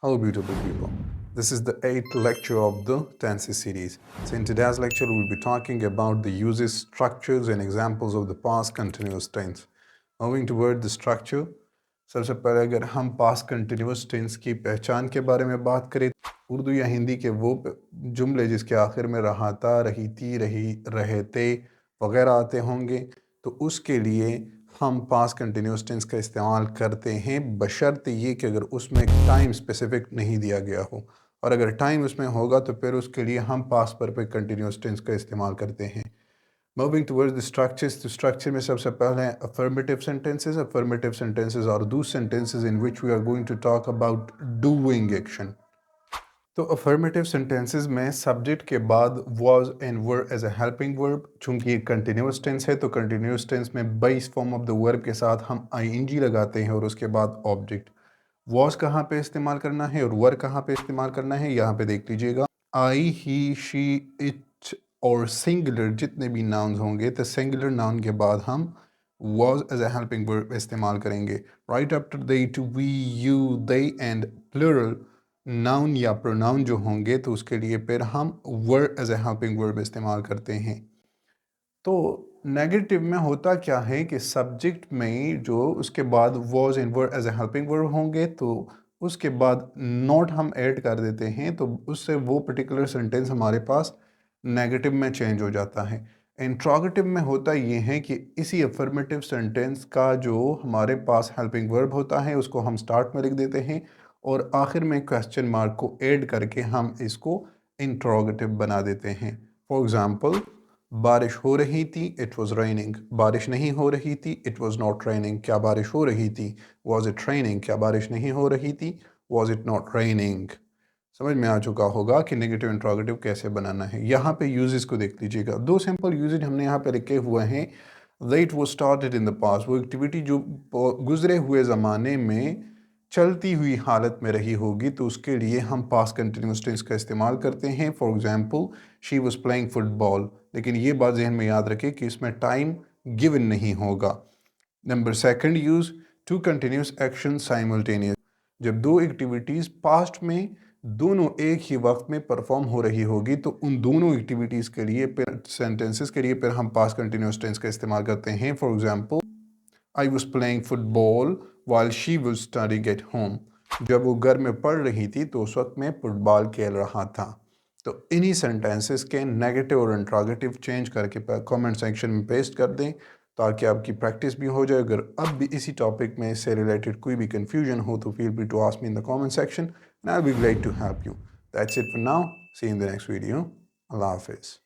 Hello, beautiful people. This is the eighth lecture of the tenses series. So, in today's lecture, we'll be talking about the uses, structures, and examples of the past continuous tense. Moving toward the structure, सबसे पहले अगर हम past continuous tense की पहचान के बारे में बात करें, उर्दू या हिंदी के वो जुमले जिसके आखिर में रहा था, रही थी, रही, रहे थे वगैरह आते होंगे, तो उसके लिए हम पास्ट कंटिन्यूस टेंस का इस्तेमाल करते हैं बशर्ते ये कि अगर उसमें टाइम स्पेसिफिक नहीं दिया गया हो, और अगर टाइम उसमें होगा तो फिर उसके लिए हम पास्ट परफेक्ट कंटिन्यूस टेंस का इस्तेमाल करते हैं। मूविंग टुवर्ड्स द स्ट्रक्चर्स, तो स्ट्रक्चर में सबसे पहले हैं affirmative sentences. Affirmative sentences are those sentences in which we are going to talk about doing action. तो अफर्मेटिव सेंटेंसेस में सब्जेक्ट के बाद was and were as a helping verb, चूंकि ये कंटिन्यूस टेंस है तो कंटिन्यूस टेंस में base form of the verb के साथ हम आईएनजी लगाते हैं और उसके बाद ऑब्जेक्ट। वाज कहाँ पे इस्तेमाल करना है और वर कहाँ पे इस्तेमाल करना है, यहाँ पे देख लीजिएगा। आई, ही, शी, इट और सिंगुलर जितने भी नाउन्स होंगे तो सिंगुलर नाउन के बाद हम was as a helping verb इस्तेमाल करेंगे। Right after they to we, you, they and plural noun या प्रोनाउन जो होंगे तो उसके लिए फिर हम were as a helping verb इस्तेमाल करते हैं। तो नेगेटिव में होता क्या है कि सब्जेक्ट में जो उसके बाद was and were as a helping verb होंगे तो उसके बाद नॉट हम ऐड कर देते हैं, तो उससे वो पर्टिकुलर सेंटेंस हमारे पास नेगेटिव में चेंज हो जाता है। इंट्रोगेटिव में होता ये है कि इसी अफर्मेटिव सेंटेंस का जो हमारे पास हेल्पिंग वर्ब होता है उसको हम स्टार्ट में लिख देते हैं और आखिर में क्वेश्चन मार्क को ऐड करके हम इसको इंट्रोगेटिव बना देते हैं। फॉर एग्ज़ाम्पल, बारिश हो रही थी, इट वॉज रेनिंग। बारिश नहीं हो रही थी, इट वॉज नॉट रेनिंग। क्या बारिश हो रही थी? Was it raining. क्या बारिश नहीं हो रही थी? Was it not raining. समझ में आ चुका होगा कि नेगेटिव इंट्रोगेटिव कैसे बनाना है। यहाँ पे यूजेस को देख लीजिएगा, दो सिंपल यूजेज हमने यहाँ पे लिखे हुए हैं। लेट वो स्टार्टेड इन द पास्ट, वो एक्टिविटी जो गुजरे हुए ज़माने में चलती हुई हालत में रही होगी तो उसके लिए हम पास्ट कंटिन्यूस टेंस का इस्तेमाल करते हैं। For example, she was playing football, लेकिन ये बात जहन में याद रखें कि इसमें टाइम गिवन नहीं होगा। Number second use, two continuous action simultaneous, जब दो एक्टिविटीज़ पास्ट में दोनों एक ही वक्त में परफॉर्म हो रही होगी तो उन दोनों एक्टिविटीज़ के लिए फिर सेंटेंसेस के लिए फिर हम पास्ट कंटिन्यूस टेंस का इस्तेमाल करते हैं। For example, I was playing football while she was studying at home, जब वो घर में पढ़ रही थी तो उस वक्त मैं फुटबॉल खेल रहा था। तो इन्हीं सेंटेंसेस के नेगेटिव और इंट्रोगेटिव चेंज करके कमेंट सेक्शन में पेस्ट कर दें ताकि आपकी प्रैक्टिस भी हो जाए। अगर अब भी इसी टॉपिक में इससे रिलेटेड कोई भी कन्फ्यूजन हो तो feel free to ask me in the comment section and I will be glad to help you. That's it for now, see in the next video. अल्लाह हाफिज़।